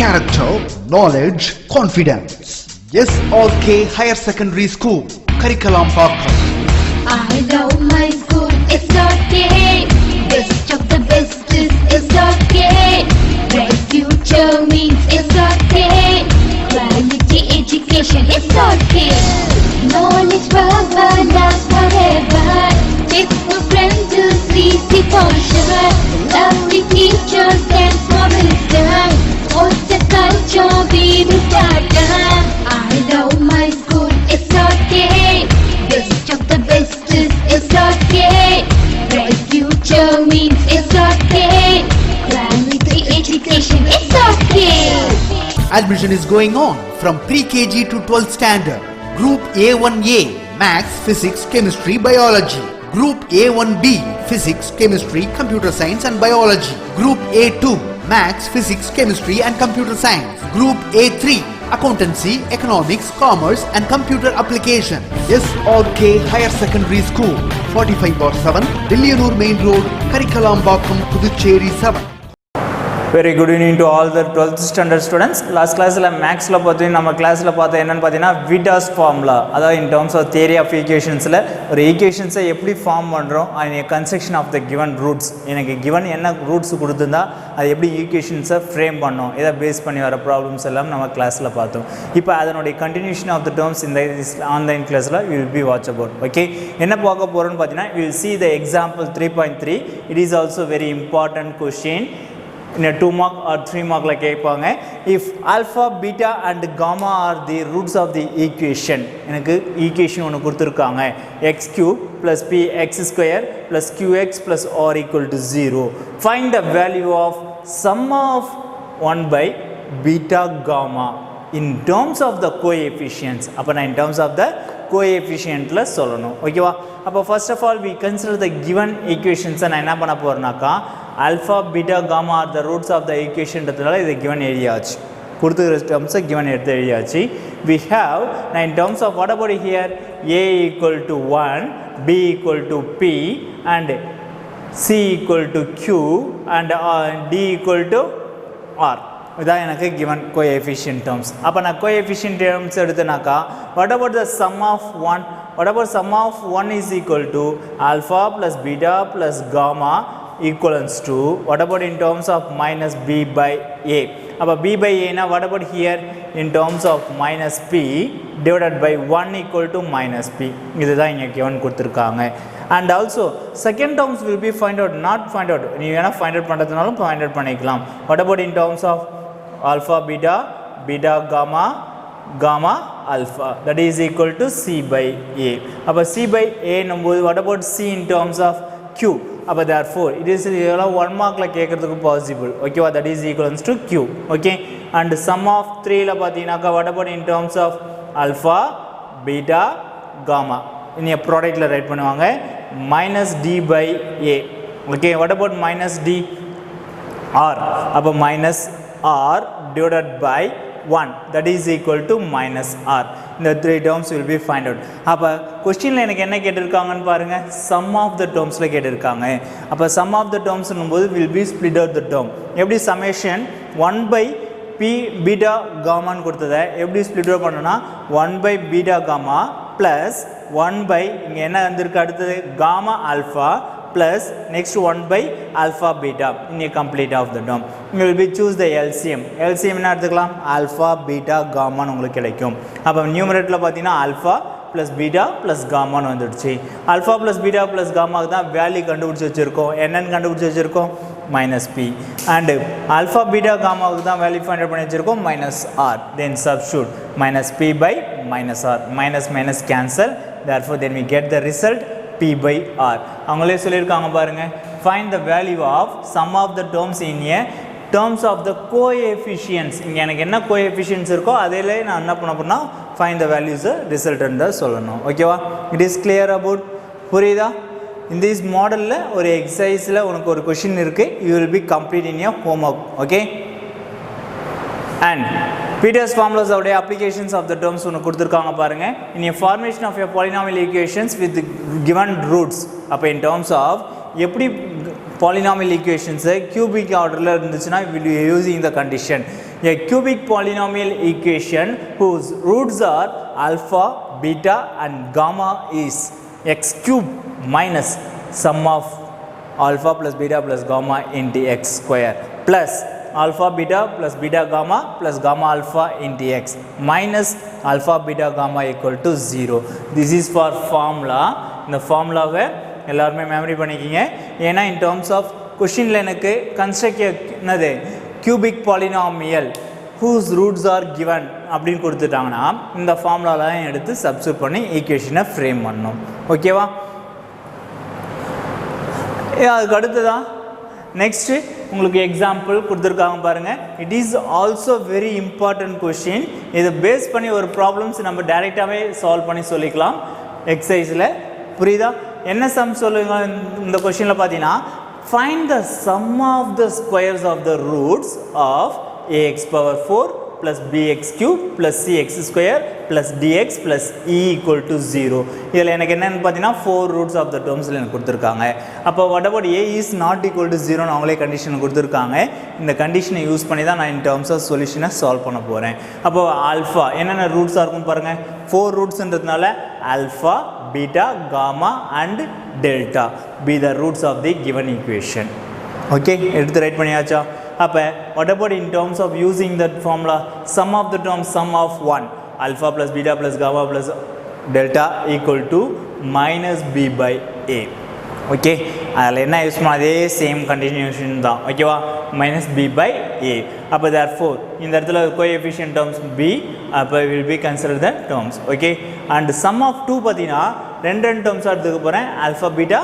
character, knowledge, confidence. SRK Higher Secondary School, Karikalambakkam. I love my school, SRK. Best of the best is SRK. Bright future means SRK. Quality education, SRK. Knowledge forever, love forever. Textbook friends to see for sure. Lovely teachers and wisdom. What's the culture we will start? I love my school, SRK. Best of the best is SRK. Bright future means SRK. Quality education, SRK. Admission is going on from pre-KG to 12th standard. Group A1A, Maths, Physics, Chemistry, Biology. Group A1B, Physics, Chemistry, Computer Science and Biology. Group A2, Maths, Physics, Chemistry and Computer Science. Group A3, Accountancy, Economics, Commerce and Computer Application. SRK Higher Secondary School, 45/7, Dilliyanur Main Road, Karikalambakkam, Puducherry 7. Very good evening to all the 12th standard students. Last class la maths la pathi nama class la paatha enna pathina Vida's formula adha in terms of theory of equations la or equations eppadi form pandrom and construction of the given roots enakku given enna roots kudutunda adu eppadi equations frame pannom idha base panni vara problems ellam nama class la paathom ipo adanode continuation of the terms in this online class la we will be watch about. Okay, enna paaka porom pathina we will see the example 3.3. It is also very important question. In a 2 mark or 3 mark like கேட்பாங்க. If alpha, beta and gamma are the roots of the equation, எனக்கு equation ஒன்று கொடுத்துருக்காங்க, x cube plus p x square plus qx plus r equal to 0. Find the value of sum of 1 by beta gamma in terms of the coefficients. அப்போ நான் in terms of the coefficientல சொல்லணும். ஓகேவா? அப்போ first of all we consider the given equations. நான் என்ன பண்ண போறேனாக்கா alpha, beta, gamma are the roots of the equation. ன்றதுனால இது given எழுதியாச்சு. கொடுத்துக்கிற terms given எடுத்து எழுதியாச்சு. We have now in terms of what about here, a equal to 1, b equal to p and c equal to q and d equal to r. இதான் எனக்கு given coefficient terms. அப்போ நான் coefficient terms எடுத்தனாக்கா what about the sum of 1? What about sum of 1 is equal to alpha plus beta plus gamma equals to what about in terms of minus b by a. அப்போ b by a na what about here in terms of minus p divided by 1 equal to minus p. இதுதான் இங்கே given கொடுத்துருக்காங்க. And also second terms will be find out, not find out, நீ வேணா find out பண்ணுறதுனாலும் find out பண்ணிக்கலாம். What about in terms of alpha beta, beta gamma, gamma alpha, that is equal to c by a. அப்போ c by a நம்போது what about c in terms of q. அப்போ therefore it is 1 markல கேட்கறதுக்கு possible. ஓகேவா? that is equals to q. okay, and sum of 3 ல பார்த்தீங்கன்னாக்கா what about in terms of alpha, beta, gamma இனி ப்ராடக்ட்ல right பண்ணுவாங்க minus d by a. okay, what about minus d? r. அப்போ minus r divided by 1, that is equal to minus r. இந்த 3 terms will be find out. அப்போ கொஸ்டினில் எனக்கு என்ன கேட்டிருக்காங்கன்னு பாருங்க, sum of the termஸில் கேட்டிருக்காங்க. அப்போ sum of the terms போது will be split out the term. எப்படி summation 1 by p beta gamma கொடுத்ததை எப்படி split out பண்ணணும்னா 1 by beta gamma plus 1 by இங்கே என்ன வந்திருக்கு அடுத்தது gamma alpha plus next 1 by alpha beta in a complete of the term. You will be choose the LCM. LCM என்ன எடுத்துக்கலாம், alpha beta gamma உங்களுக்கு கிடைக்கும். அப்போ நியூமரேட்டரில் பார்த்தீங்கன்னா alpha plus beta plus gamma வந்துடுச்சு. alpha plus beta plus gamma தான் value கண்டுபிடிச்சி வச்சிருக்கோம். என்னன்னு கண்டுபிடிச்சி வச்சிருக்கோம், minus p. and alpha beta gamma தான் வேல்யூ ஃபைண்ட் பண்ணி வச்சிருக்கோம், minus r. then substitute minus p by minus r. minus minus cancel. therefore then we get the result p by r. அவங்களே சொல்லியிருக்காங்க பாருங்க, find the value of sum of the terms in a terms of the coefficients. இங்கே எனக்கு என்ன coefficients இருக்கோ அதில் நான் என்ன பண்ண போறேன்னா find the values resultant தான் சொல்லணும். ஓகேவா? it is clear about, புரியுதா? in this மாடலில் ஒரு எக்ஸசைஸில் உனக்கு ஒரு கொஷின் இருக்குது, you will be complete in your homework. okay, and Peters formulas of the applications of the terms உனக்கு கொடுத்துருக்காங்க பாருங்க. in a formation of your polynomial equations with given roots. அப்போ in terms of எப்படி polynomial equations cubic orderல இருந்துச்சுன்னா we will be using the condition. A cubic polynomial equation whose roots are alpha, beta and gamma is x cube minus sum of alpha plus beta plus gamma into x square plus alpha beta plus beta gamma plus gamma alpha into x minus alpha beta gamma equal to 0. This is for formula. இந்த ஃபார்முலாவை எல்லாருமே memory பண்ணிக்கிங்க. ஏன்னா in terms of கொஷினில் எனக்கு construct என்னது cubic polynomial whose roots are given அப்படின்னு கொடுத்துட்டாங்கன்னா இந்த ஃபார்முலாலாம் எடுத்து சப்ஸ்டிட்யூட் பண்ணி ஈக்குவேஷனை ஃப்ரேம் பண்ணணும். ஓகேவா? அதுக்கு அடுத்ததான் நெக்ஸ்ட்டு உங்களுக்கு எக்ஸாம்பிள் கொடுத்துருக்காங்க பாருங்கள். It is also very important question. இதை பேஸ் பண்ணி ஒரு ப்ராப்ளம்ஸ் நம்ம டைரெக்டாகவே சால்வ் பண்ணி சொல்லிக்கலாம் எக்ஸசைஸில். புரியுதா? என்ன சம் சொல்லுங்க இந்த கொஷினில் பார்த்தீங்கன்னா find the sum of the squares of the roots of ax power 4 plus bx cube plus cx square plus dx plus e equal to 0. இதில் எனக்கு என்னென்னு பார்த்தீங்கன்னா 4 roots of the termஸில் எனக்கு கொடுத்துருக்காங்க. அப்போ what about a is not equal to 0 அவங்களே condition கொடுத்துருக்காங்க. இந்த கண்டிஷனை யூஸ் பண்ணி தான் நான் in terms of சொல்யூஷனை சால்வ் பண்ண போகிறேன். அப்போ ஆல்ஃபா என்னென்ன ரூட்ஸாக இருக்கும் பாருங்கள். 4 ரூட்ஸ்ன்றதுனால alpha, beta, gamma and delta be the roots of the given equation. Okay, எடுத்து ரைட் பண்ணியாச்சா? அப்போ what about in terms of using that formula, sum of the terms, sum of 1 alpha plus beta plus gamma plus delta equal to minus b by a. Okay, அதில் என்ன use பண்ண அதே same continuation தான். ஓகேவா? Minus B by A. அப்போ therefore இந்த இடத்துல coefficient terms B, அப்போ will be consider the terms. Okay, and sum of 2 பார்த்தீங்கன்னா ரெண்டு டேர்ம்ஸாக எடுத்துக்க போகிறேன். Alpha beta,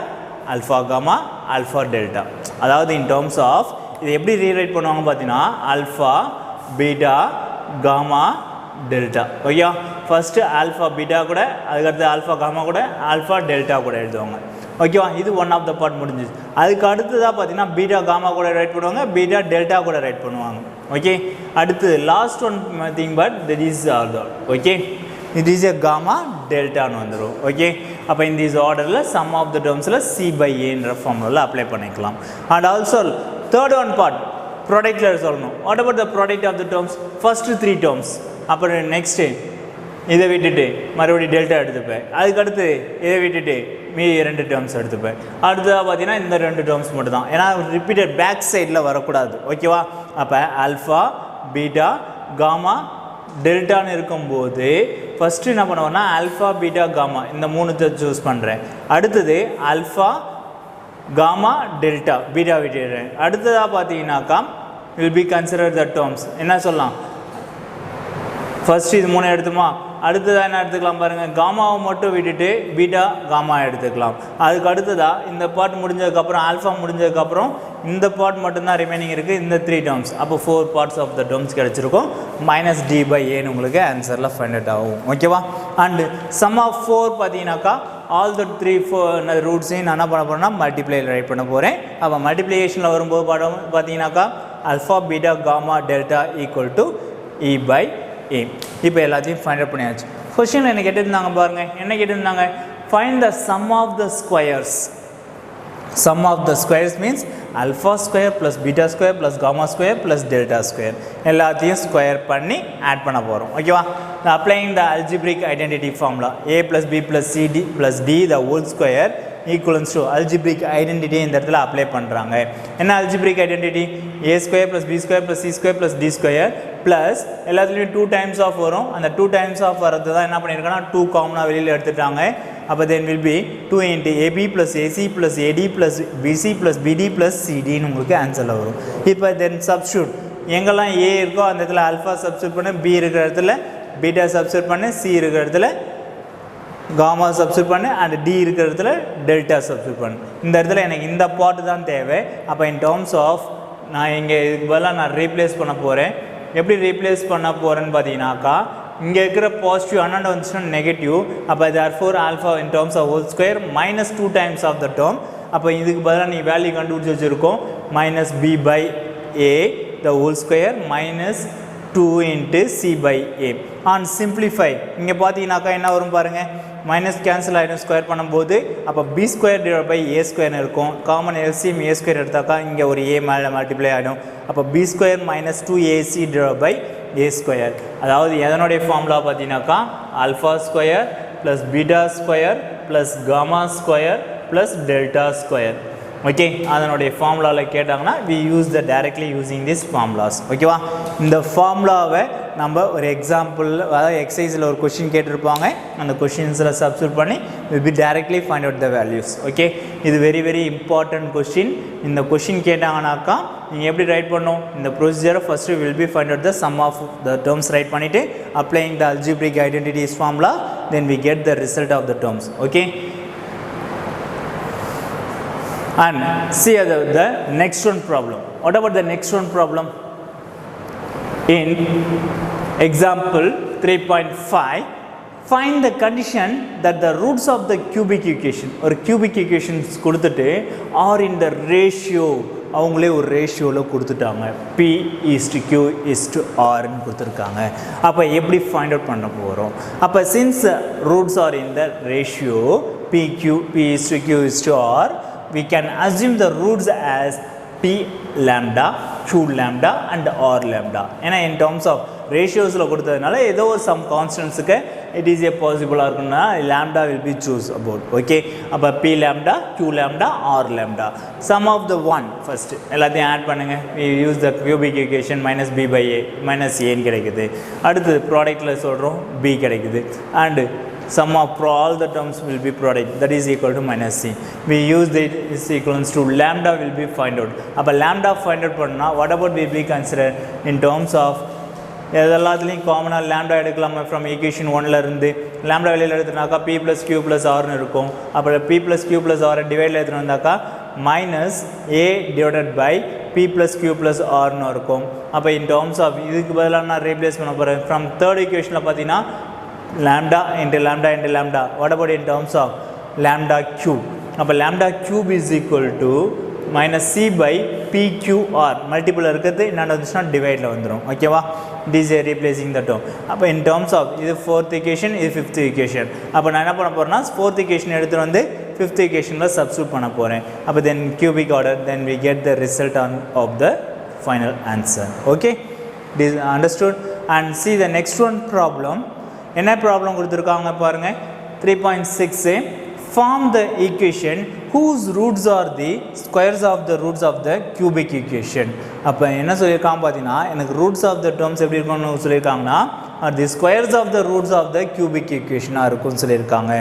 alpha gamma, alpha delta. அதாவது இன் டேர்ம்ஸ் ஆஃப் இது எப்படி ரீரைட் பண்ணுவாங்க பார்த்தீங்கன்னா ஆல்ஃபா பீட்டா காமா டெல்டா. ஓகேவா? ஃபஸ்ட்டு ஆல்ஃபா பீட்டா கூட, அதுக்கடுத்து ஆல்ஃபா காமா கூட, ஆல்ஃபா டெல்டா கூட எழுதுவாங்க. ஓகேவா? இது ஒன் ஆஃப் த பார்ட் முடிஞ்சிச்சு. அதுக்கு அடுத்ததாக பார்த்தீங்கன்னா பீட்டா காமா கூட ரைட் பண்ணுவாங்க, பீட்டா டெல்டா கூட ரைட் பண்ணுவாங்க. ஓகே, அடுத்து last one thing but that is although. Okay, it is a gamma டெல்டான்னு வந்துடும். ஓகே, அப்போ இந்த இஸ் ஆர்டரில் சம் ஆஃப் த டேர்ம்ஸில் சி பை ஏன்ற ஃபார்முலாவில் அப்ளை பண்ணிக்கலாம். And also third one part ப்ராடக்டில் சொல்லணும். What about the product of the terms? First 3 terms, அப்புறம் நெக்ஸ்ட்டு இதை விட்டுட்டு மறுபடியும் டெல்டா எடுத்துப்பேன். அதுக்கடுத்து இதை விட்டுட்டு மீதி 2 டேர்ம்ஸ் எடுத்துப்பேன். அடுத்ததாக பார்த்தீங்கன்னா இந்த 2 டேர்ம்ஸ் மட்டும் தான், ஏன்னா ரிப்பீட்டட் பேக் சைடில் வரக்கூடாது. ஓகேவா? அப்போ ஆல்ஃபா பீட்டா காமா டெல்டான்னு இருக்கும்போது ஃபஸ்ட்டு என்ன பண்ணுவோன்னா ஆல்ஃபா பீட்டா காமா இந்த 3 சூஸ் பண்ணுறேன். அடுத்தது ஆல்ஃபா காமா டெல்டா பீட்டா விட்டுடுறேன். அடுத்ததாக பார்த்தீங்கன்னாக்கா will be consider the terms. என்ன சொல்லலாம்? ஃபஸ்ட்டு இது 3 எடுத்துமா, அடுத்ததாக என்ன எடுத்துக்கலாம் பாருங்கள், காமாவை மட்டும் விட்டுட்டு பீட்டா காமா எடுத்துக்கலாம். அதுக்கு அடுத்ததாக இந்த பார்ட் முடிஞ்சதுக்கப்புறம் ஆல்ஃபா முடிஞ்சதுக்கப்புறம் இந்த பார்ட் மட்டும்தான் ரிமைனிங் இருக்குது, இந்த 3 டேர்ம்ஸ். அப்போ 4 பார்ட்ஸ் ஆஃப் த டேர்ம்ஸ் கிடச்சிருக்கும். மைனஸ் டி பை ஏன்னு உங்களுக்கு ஆன்சரில் ஃபைண்ட் அவுட் ஆகும். ஓகேவா? அண்டு சம் ஆஃப் 4 பார்த்தீங்கன்னாக்கா ஆல் த 3 ரூட்ஸையும் நான் என்ன பண்ண போகிறேன்னா மல்டிப்ளையில் ரைட் பண்ண போகிறேன். அப்போ மல்டிப்ளிகேஷனில் வரும்போது பார்த்தீங்கன்னாக்கா alpha beta gamma delta equal to E by A. இப்போ எல்லாத்தையும் ஃபைண்ட் அவுட் பண்ணியாச்சு. கொஸ்டினில் என்ன கேட்டிருந்தாங்க பாருங்கள். என்ன கேட்டிருந்தாங்க? Find the sum of the squares. Sum of the squares means alpha square plus beta square plus gamma square plus delta square எல்லாத்தையும் ஸ்கொயர் பண்ணி ஆட் பண்ண போகிறோம். ஓகேவா? Applying the algebraic identity formula a plus b plus c d plus d the whole square equivalence to algebraic identity இந்த இடத்துல apply பண்ணுறாங்க. என்ன algebraic identity? a square plus B square plus C square plus D square plus எல்லாத்துலேயும் 2 times of வரும். அந்த 2 times of வரது தான் என்ன பண்ணியிருக்காங்கன்னா 2 காமனாக வெளியில் எடுத்துட்டாங்க. அப்போ then will be 2 into ab plus ac plus ad plus bc plus bd plus cdன்னு உங்களுக்கு ஆன்சரில் வரும். இப்போ தென் சப்ஸ்டியூட் எங்கெல்லாம் a இருக்கோ அந்த இடத்துல ஆல்ஃபா சப்ஸ்டியூட் பண்ணு, b இருக்கிற இடத்துல பீட்டா சப்ஸ்டியூட் பண்ணு, c இருக்கிற இடத்துல காமா சப்ஸ்டியூட் பண்ணு, அண்ட் டி இருக்கிற இடத்துல டெல்டா சப்ஸ்டியூட் பண்ணு. இந்த இடத்துல எனக்கு இந்த பார்ட்டு தான் தேவை. அப்போ இன் டேர்ம்ஸ் ஆஃப் நான் இங்கே இதுக்கு பதிலாக நான் ரீப்ளேஸ் பண்ண போகிறேன். எப்படி ரீப்ளேஸ் பண்ண போகிறேன்னு பார்த்தீங்கன்னாக்கா இங்கே இருக்கிற பாசிட்டிவ் அண்ணாண்ட வந்துச்சுன்னா நெகட்டிவ். அப்போ therefore alpha in terms of whole square minus 2 times of the term. அப்போ இதுக்கு பதிலாக நீ வேல்யூ கண்டுபிடிச்சி வச்சுருக்கோம் minus B by A the whole square minus 2 into c by a. ஆன் சிம்பிளிஃபை இங்கே பார்த்தீங்கன்னாக்கா என்ன வரும் பாருங்கள், மைனஸ் கேன்சல் ஆகிடும் ஸ்கொயர் பண்ணும்போது. அப்போ B square divide by A ஸ்கொயர்னு இருக்கும். காமன் எல்சிஎம் ஏ ஸ்கொயர் எடுத்தாக்கா இங்கே ஒரு ஏ மேலே மல்டிப்ளை ஆகிடும். அப்போ B square minus 2ac divide by A square. அதாவது எதனுடைய ஃபார்முலா பார்த்தீங்கன்னாக்கா alpha square plus beta square plus gamma square plus delta square. Okay, அதனுடைய ஃபார்முலாவில் கேட்டாங்கன்னா we use the directly using this formulas. ஓகேவா, இந்த ஃபார்முலாவை நம்ம ஒரு எக்ஸாம்பிள், அதாவது எக்ஸசைஸில் ஒரு கொஷின் கேட்டிருப்பாங்க, அந்த கொஷின்ஸில் சப்ஸ்டியூட் பண்ணி will be directly find out the values. Okay, இது வெரி வெரி இம்பார்ட்டன்ட் கொஷின். இந்த கொஷின் கேட்டாங்கனாக்கா நீங்கள் எப்படி ரைட் பண்ணணும், இந்த ப்ரொசீஜரை first will be find out the sum of the terms write பண்ணிவிட்டு applying the algebraic identities formula, then we get the result of the terms. Okay, and see the next one problem. What about the next one problem? In example 3.5, find the condition that the roots of the cubic equation, or cubic equations கொடுத்துட்டு are in the ratio, அவங்களே ஒரு ரேஷியோவில் கொடுத்துட்டாங்க, p is to q is to r ன்னு கொடுத்துருக்காங்க. அப்போ எப்படி find out பண்ண போகிறோம்? அப்போ since roots are in the ratio p is to q is to r, we can assume the roots as p lambda, q lambda and r lambda. ஏன்னா in terms of ratiosல கொடுத்ததுனால ஏதோ some constantsக்கு it is a possible இருக்குன்னா lambda will be choose about. Okay, அப்போ p lambda, q lambda, r lambda. Sum of the one first எல்லாத்தையும் add பண்ணுங்க. we use the cubic equation minus b by a minus a ன்னு கிடைக்குது. அடுத்து ப்ராடக்ட்டில் சொல்கிறோம் b கிடைக்குது. and sum of all the terms will be product, that is equal to minus c. We use that is equals to lambda will be find out. அப்போ lambda find out பண்ணா what about will be considered in terms of எல்லாத்துலேயும் காமனாக lambda எடுக்கலாமா from equation 1ல இருந்து. lambda வெளியில் எடுத்துனாக்கா p plus q plus ஆர்னு இருக்கும். அப்புறம் p ப்ளஸ் q ப்ளஸ் ஆரை டிவைடில் எடுத்துகிட்டு வந்தாக்கா minus a divided by p plus q plus ஆர்னு இருக்கும். அப்போ in terms of இதுக்கு பதிலாக நான் ரீப்ளேஸ் பண்ண போகிறேன். ஃப்ரம் தேர்ட் ஈக்குவேஷனில் பார்த்தீங்கன்னா lambda into lambda into lambda. What about in terms of lambda cube? அப்போ lambda cube is equal to minus c by pqr. Multiple இருக்கிறது என்னென்ன வந்துச்சுன்னா டிவைடில் வந்துடும். ஓகேவா, this is replacing the term. அப்போ in terms of இது fourth equation, இது fifth equation. அப்போ நான் என்ன பண்ண போகிறேன்னா fourth equation எடுத்துகிட்டு வந்து fifth equationல சப்ஸ்டியூட் பண்ண போகிறேன். அப்போ then cubic order, then we get the result of the final answer. Okay, this understood. And see the next one problem. என்ன ப்ராப்ளம் கொடுத்துருக்காங்க பாருங்கள். 3.6 form the equation whose roots are the squares of the roots of the cubic equation. அப்போ என்ன சொல்லியிருக்காங்க பார்த்தீங்கன்னா, எனக்கு roots of the terms எப்படி இருக்கும்னு சொல்லியிருக்காங்கன்னா the squares of the roots of the cubic ஈக்குவேஷனாக இருக்கும்னு சொல்லியிருக்காங்க.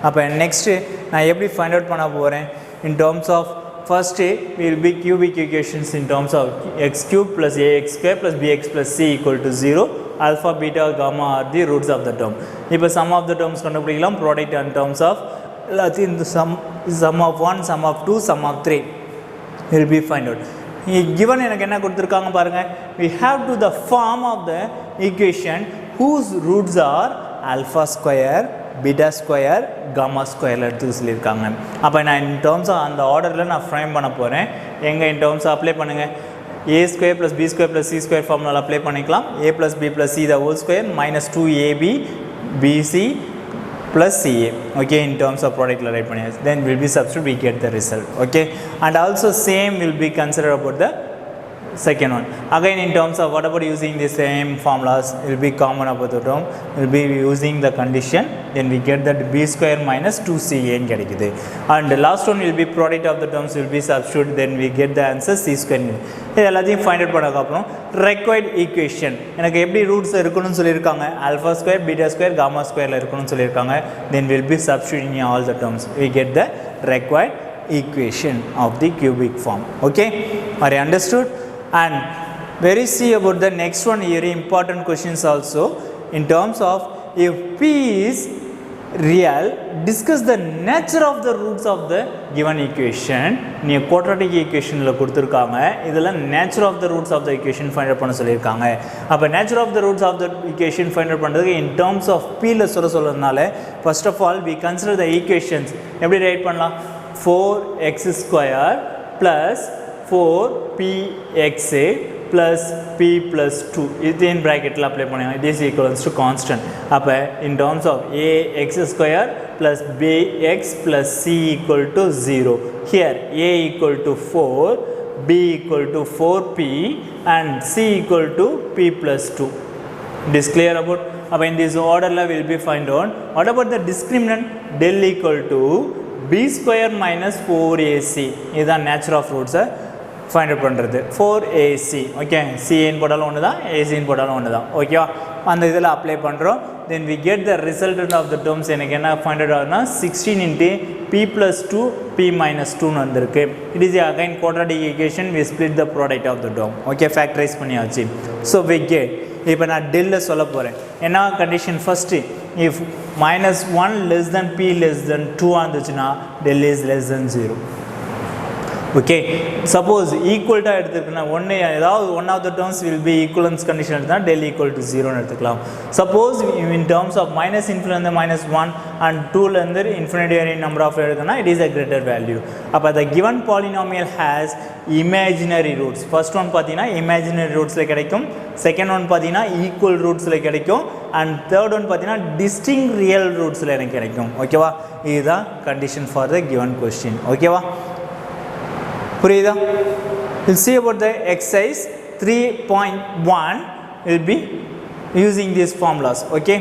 அப்போ நெக்ஸ்ட்டு நான் எப்படி ஃபைண்ட் அவுட் பண்ண போகிறேன் in terms of first will be cubic equations in terms of x cube plus ax square plus bx plus c equal to 0. Alpha, beta, gamma are the roots of the term. இப்போ sum of the terms கண்டுபிடிக்கலாம். product in terms of எல்லாத்தையும் இந்த sum of 1, sum of 2, sum of 3 will be find out. given எனக்கு என்ன கொடுத்துருக்காங்க பாருங்கள். we have to the form of the equation whose roots are alpha square, beta square, gamma ஸ்கொயரில் எடுத்து சொல்லியிருக்காங்க. அப்போ நான் இன் டேர்ம்ஸ் அந்த ஆர்டரில் நான் ஃப்ரேம் பண்ண போகிறேன். எங்கே இன் டேர்ம்ஸ் அப்ளை பண்ணுங்கள். a square plus B square plus C square formula apply பண்ணிக்கலாம். a plus B plus C the whole square minus 2ab bc plus ca. Okay, in terms of product write பண்ணியாச்சு. then will be substitute, we get the result. Okay, and also same will be considered about the second one. Again in terms of what about using the same formulas, it will be common about the term, will be using the condition, then we get that b square minus 2ca ன்னு கிடைக்குது. and the last one will be product of the terms will be substitute, then we get the answer c square. இது எல்லாத்தையும் find out பண்ணதுக்கப்புறம் required equation எனக்கு எப்படி roots இருக்கணும்னு சொல்லியிருக்காங்க. Alpha square, beta square, gamma ஸ்கொயரில் இருக்கணும்னு சொல்லியிருக்காங்க. then will be substituting all the terms, we get the required equation of the cubic form. Okay, are you understood? And very see about the next one, very important questions also in terms of if p is real, discuss the nature of the roots of the given equation. நீ quadratic equationல கொடுத்திருக்காங்க. இதெல்லாம் nature of the roots of the equation find out பண்ண சொல்லியிருக்காங்க. அப்போ nature of the roots of the equation find out பண்ணுறதுக்கு in terms of p ல சொல்கிறதுனால first of all we consider the equations. எப்படி ரைட் பண்ணலாம்? 4x square plus 4px plus p plus 2 இது in bracketல apply பண்ணுங்க. it is equals to constant. அப்போ in terms of ax square plus bx plus c equal to 0. Here a equal to 4, b equal to 4p and c equal to p plus 2. It is clear about, in this order we will be find out. What about the discriminant? Del equal to b square minus 4ac. This is the nature of roots. Find out பண்றது 4ac. Okay, c in போட்டாலும் ஒண்ணுதான், ac in போட்டாலும் ஒண்ணுதான். Okay, அந்த இதெல்லாம் apply பண்றோம். Then we get the resultant of the terms. எனக்கு என்ன find out ஆகும்னா 16 into p plus 2 p minus 2 னு வந்திருக்கு. It is again quadratic equation. We split the product of the term. Okay, factorize பண்ணியாச்சு. So we get, இப்போ நான் del சொல்ல போறேன். என்ன condition? First, if minus 1 less than p less than 2 ஆந்துச்சுனா del is less than 0. Okay, suppose equal to எடுத்துக்கனா ஒண்ணே ஏதாவது one of the terms will be equivalence condition எடுத்தா del equal to 0 னு எடுத்துக்கலாம். Suppose in terms of minus infinity minus 1 and 2 ல இருந்து infinity number of எடுக்கனா it is a greater value. அப்ப the given polynomial has imaginary roots. First one பாத்தீனா imaginary roots ல கிடைக்கும், second one பாத்தீனா equal roots ல கிடைக்கும் and third one பாத்தீனா distinct real roots ல எனக்கு கிடைக்கும். ஓகேவா? இதுதான் condition for the given question. ஓகேவா? புரியுதா? We'll see about the exercise 3.1. We'll be using these formulas. Okay,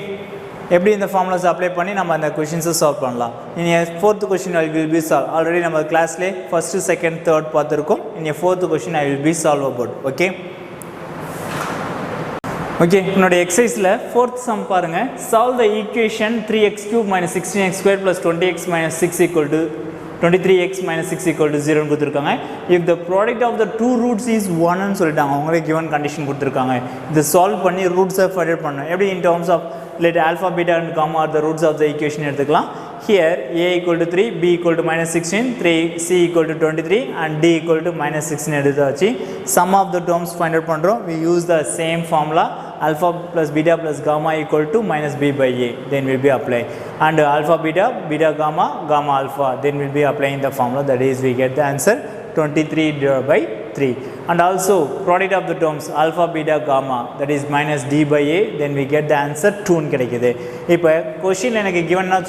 எப்படி இந்த formulas apply பண்ணி நம்ம அந்த questions solve பண்ணலாம். இனி fourth question I will be solve. Already நம்ம classல first, second, third பார்த்திருக்கோம். இனி fourth question I will be solve about. Okay, உன்னோட எக்ஸசைஸ்ல fourth sum பாருங்க. Solve the equation 3x cube minus 16x square plus 20x minus 6 equal to 23x minus 6 equal to 0 னு கொடுத்திருக்காங்க. If the product of the two roots is 1 னு சொல்லிட்டாங்க. அவங்களே given condition கொடுத்திருக்காங்க. இத solve பண்ணி roots find out பண்ணனும். எப்படி in terms of let alpha beta and gamma are the roots of the equation எடுத்துக்கலாம். Here a equal to 3, b equal to minus 16, 3 c equal to 23 and d equal to minus 6 னு எடுத்தாச்சு. Sum of the terms find out பண்றோம். We use the same formula, alpha plus beta plus gamma equal to minus b by a. Then we'll be applying, and alpha beta, beta gamma, gamma alpha. Then we'll be applying the formula. That is, we get the answer 23 divided by 3. And also product of the terms alpha beta gamma, that is minus d by a. Then we get the answer 2 னு கிடைக்குது. இப்போ question எனக்கு given னா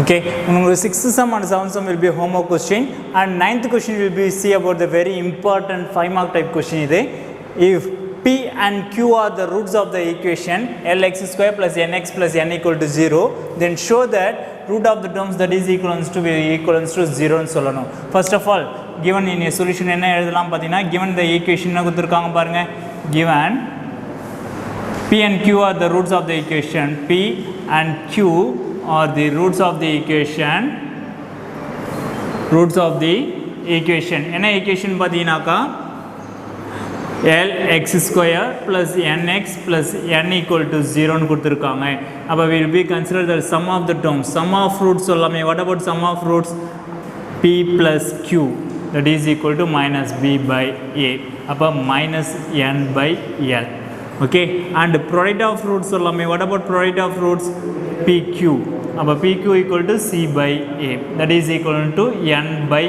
okay, number 6th sum and 7th sum will be homework question, and 9th question will be see about the very important 5 mark type question. If p and q are the roots of the equation lx square plus nx plus n equal to 0, then show that root of the terms that is equivalent to 0 னு சொல்லணும். First of all, given in a solution என்ன எழுதலாம் பாத்தீங்கன்னா, given the equation என்ன கொடுத்திருக்காங்க பாருங்க. Given p and q are the roots of the equation, p and q are the roots of the equation, என்ன equation பாத்தீங்கன்னாக்கா lx square plus nx plus n equal to 0 னு கொடுத்துருக்காங்க. அப்போ will be consider the sum of the terms. Sum of roots சொல்லாமே. What about sum of roots? p plus q that is equal to minus b by a. அப்போ minus n by l. Okay, and product of roots சொல்லாமே. What about product of roots? pq. அப்போ pq equal to c by a. That is equal to n by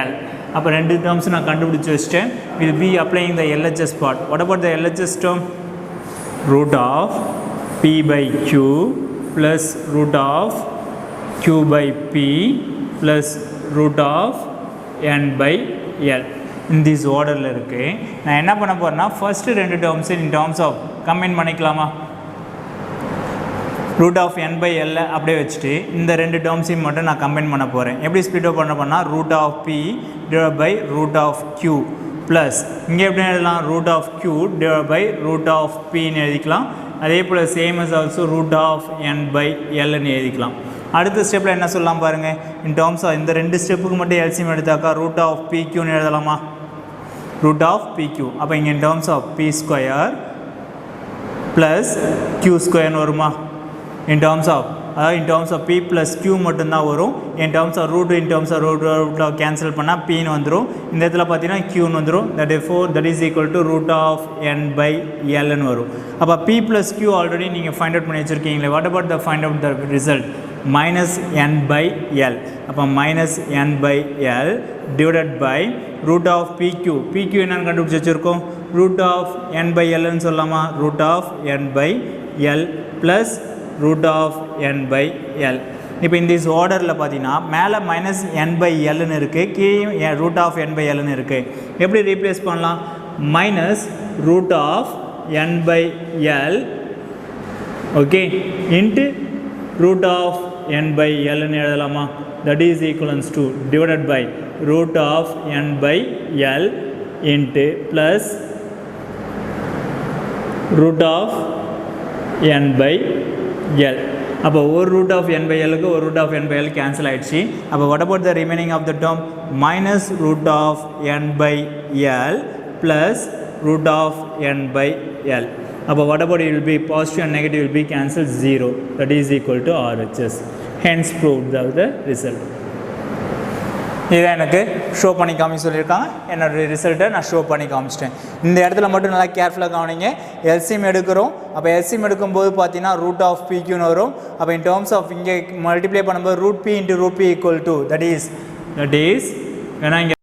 l. அப்போ ரெண்டு terms நான் கண்டுபிடிச்சி வச்சிட்டேன். will be applying the LHS part. What about the LHS term? root of p by q plus root of q by p plus root of n by l. in this orderல இருக்கு. நான் என்ன பண்ண போறேன்னா first ரெண்டு terms in terms of combine பண்ணிக்கலாமா? root of n by l அப்படியே வச்சுட்டு இந்த ரெண்டு டேர்ம்ஸையும் மட்டும் நான் கம்பைன் பண்ண போகிறேன். எப்படி ஸ்ப்ளிட் அப் பண்ண போனால் root of p divided by root of q plus இங்கே எப்படி எழுதலாம்? root of q divided by root of p ன்னு எழுதிக்கலாம். அதே போல் same as also root of n by l ன்னு எழுதிக்கலாம். அடுத்த ஸ்டெப்பில் என்ன சொல்லலாம் பாருங்கள். in terms of இந்த ரெண்டு ஸ்டெப்புக்கு மட்டும் எல்சிஎம் எடுத்தாக்கா root of pq ன்னு எழுதலாமா? root of pq. அப்போ இங்கே in terms of p square plus q ஸ்கொயர்னு வருமா? in terms of p plus q மட்டும்தான் வரும். in terms of root cancel பண்ணால் pன்னு வந்துடும். இந்த இடத்துல பார்த்தீங்கன்னா qன்னு வந்துடும். that is equal to root of n by l ன்னு வரும். அப்போ p plus q ஆல்ரெடி நீங்கள் ஃபைண்ட் அவுட் பண்ணி வச்சுருக்கீங்களே. what about the find out the result? minus n by l. அப்போ minus n by l divided by root of pq. pq என்னன்னு கண்டுபிடிச்சி வச்சுருக்கோம்? root of n by l ன்னு சொல்லலாமா? root of n by l plus root of n by l. இப்போ இந்த ஆர்டரில் பார்த்தீங்கன்னா மேலே மைனஸ் n by l ன்னு இருக்குது, கீழே root of n by l ன்னு இருக்குது. எப்படி ரீப்ளேஸ் பண்ணலாம்? Minus root of n by l okay into root of n by l ன்னு எழுதலாமா? that is equivalent to divided by root of n by l into plus root of n by l. அப்போ ஒரு root of n by l க்கு ஒரு root of n by l cancel ஆயிடுச்சு. அப்போ what about the remaining of the term? minus root of n by l plus root of n by l. அப்போ what about it will be positive and negative will be cancelled 0. that is equal to RHS. hence proved the result. இதை எனக்கு show பண்ணி காமிக்க சொல்லியிருக்காங்க. என்னோடய ரிசல்ட்டை நான் show பண்ணி காமிச்சிட்டேன். இந்த இடத்துல மட்டும் நல்லா கேர்ஃபுல்லாக கவனிங்க. எல்சிஎம் எடுக்கிறோம். அப்போ எல்சிஎம் எடுக்கும்போது பார்த்தீங்கன்னா ரூட் ஆஃப் பிக்யூன்னு வரும். அப்போ இன் டேர்ம்ஸ் ஆஃப் இங்கே மல்டிப்ளை பண்ணும்போது root B into root B equal to that is ஏன்னா இங்கே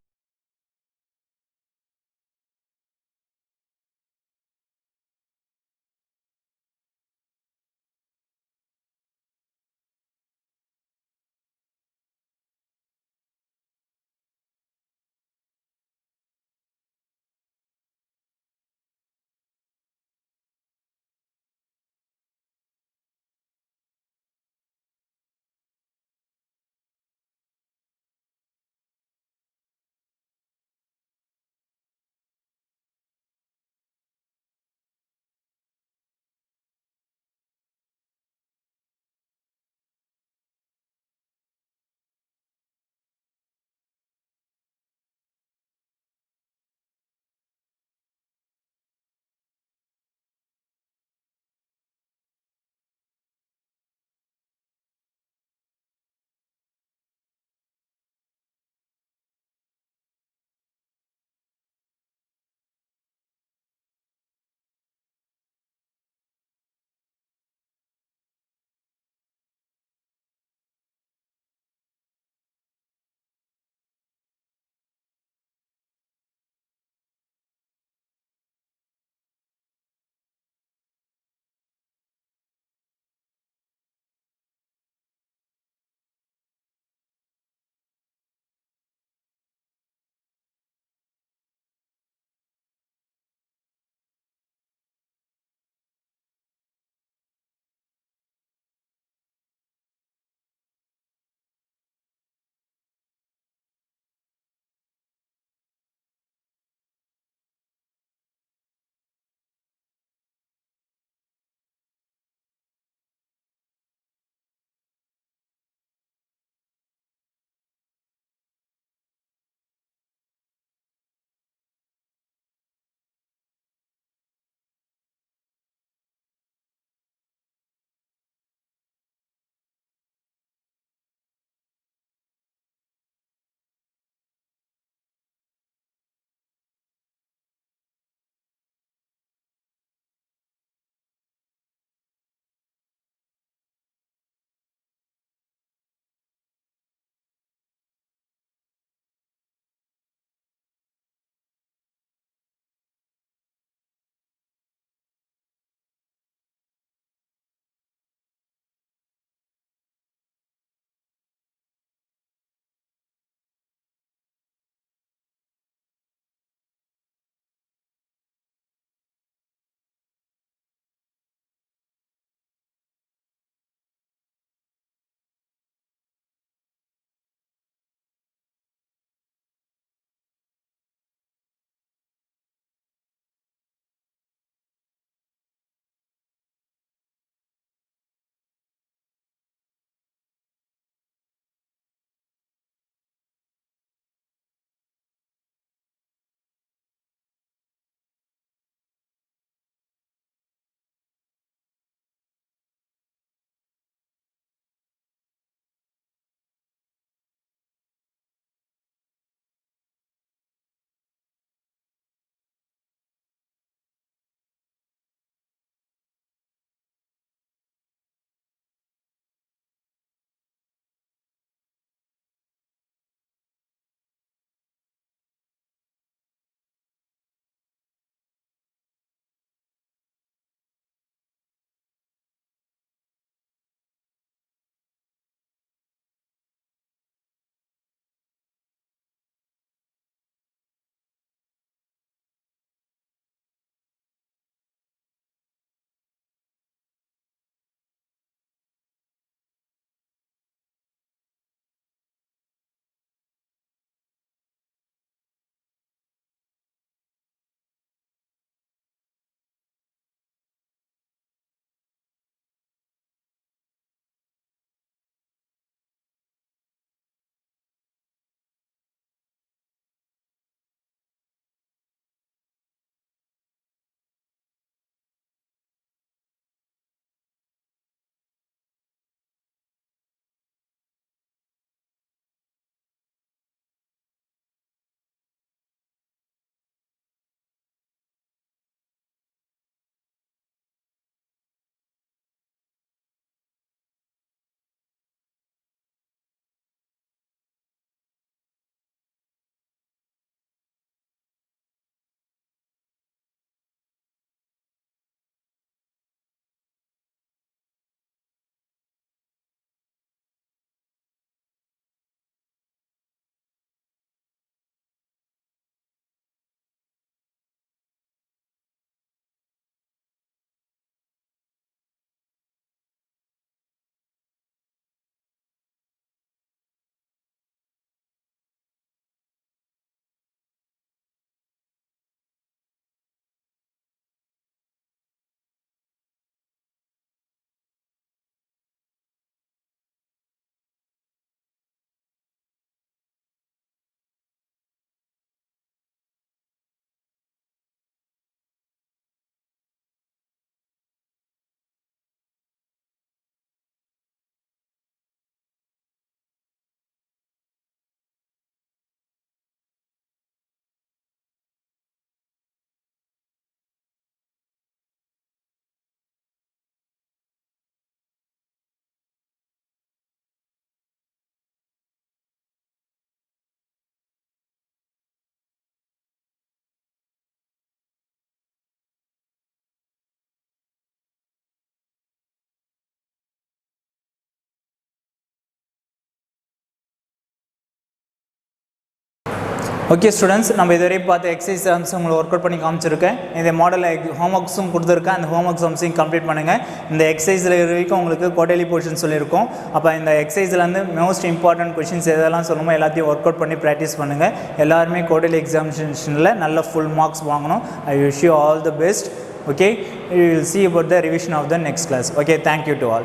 ஓகே ஸ்டூடெண்ட்ஸ், நம்ம இதுவரை பார்த்த எக்ஸசைஸ் சம்ஸ் உங்களுக்கு ஒர்க் அவுட் பண்ணி காமிச்சிருக்கேன். இந்த மாடலில் ஹோம் ஒர்க்ஸும் கொடுத்துருக்கேன். அந்த ஹோம் ஒர்க் சம்ஸையும் கம்ப்ளீட் பண்ணுங்கள். இந்த எக்ஸசைஸில் வரைக்கும் உங்களுக்கு குவார்டர்லி போர்ஷன் சொல்லியிருக்கோம். அப்போ இந்த எக்ஸசைஸில் வந்து மோஸ்ட் இம்பார்ட்டன்ட் கொஷின்ஸ் எதெல்லாம் சொல்லணுமோ எல்லாத்தையும் ஒர்க் அவுட் பண்ணி ப்ராக்டிஸ் பண்ணுங்கள். எல்லாருமே குவார்டர்லி எக்ஸாமினேஷனில் நல்ல ஃபுல் மார்க்ஸ் வாங்கணும். I wish you all the best. Okay, we will see about the revision of the next class. Okay, thank you to all.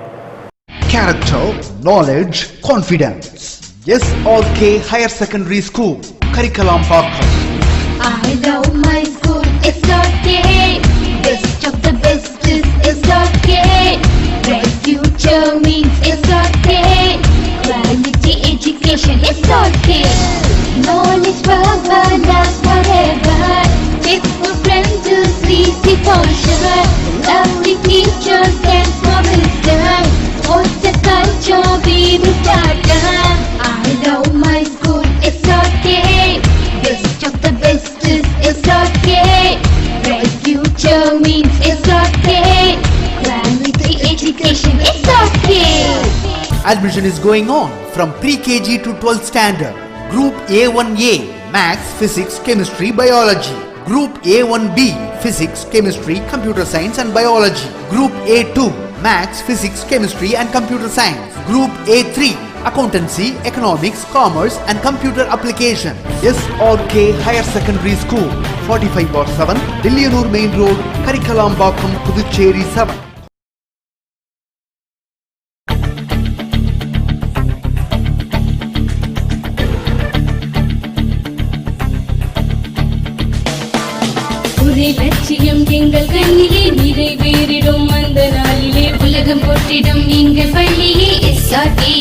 Character, knowledge, confidence. SRK Higher Secondary School, Curriculum Pakkam. I love my school, it's okay. Best of the best is it's okay. Bright future means it's okay. Quality education, it's okay. Knowledge forever, love forever. Faithful friends to see the culture. Lovely teachers and wisdom. What's the culture we will start? I love my school, it's okay. Best of the best is it's okay. Bright future means it's okay. Quality education, it's okay. Admission is going on from pre-KG to 12th standard. Group A1A, Maths, Physics, Chemistry, Biology. Group A1B, Physics, Chemistry, Computer Science and Biology. Group A2, Maths, Physics, Chemistry and Computer Science. Group A3, Accountancy, Economics, Commerce and Computer Application. SRK Higher Secondary School, 45/7, Dilliyanur Main Road, Curriculum Pakkam, Puducherry 7. ஒரே லட்சியம் எங்கள் கண்ணிலே நிறைவேறிடும் அந்த நாளிலே உலகம் போற்றிடும் எங்கள் பள்ளியே SRT.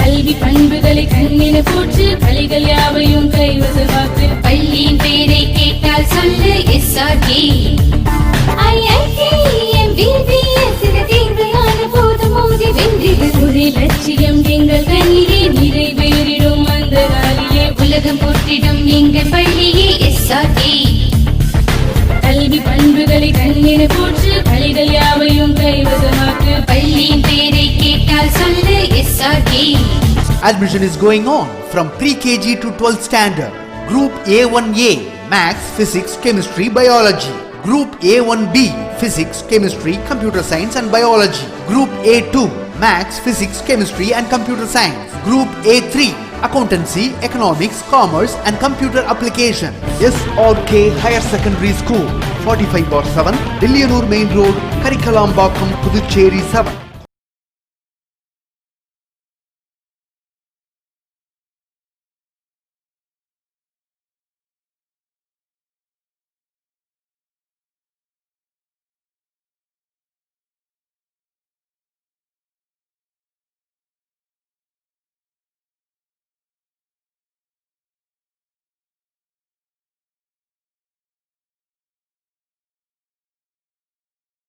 கல்வி பண்புகளை கண்ணின போற்று கலைகள் யாவையும் கைவசமாக்கு பள்ளியின் பெயரை கேட்டால் சொல்லு எஸ்ஆர்டி. ஒரே லட்சியம் எங்கள் கண்ணிலே நிறைவேறிடும் அந்த நாளிலே உலகம் போற்றிடும் எங்கள் பள்ளியே எஸ்ஆர்டி. கல்வி பண்புகளை கண்ணின போற்று கலைகள் யாவையும் கைவசமாக்கு பள்ளியின் பெயரை கேட்டால் சொல்லு SRT. Admission is going on from pre-KG to 12th standard. Group A1A, Maths, Physics, Chemistry, Biology. Group A1B, Physics, Chemistry, Computer Science and Biology. Group A2, Maths, Physics, Chemistry and Computer Science. Group A3, Accountancy, Economics, Commerce and Computer Application. SRK Higher Secondary School, 45/7, Dilliyanur Main Road, Curriculum Pakkam, Puducherry 7.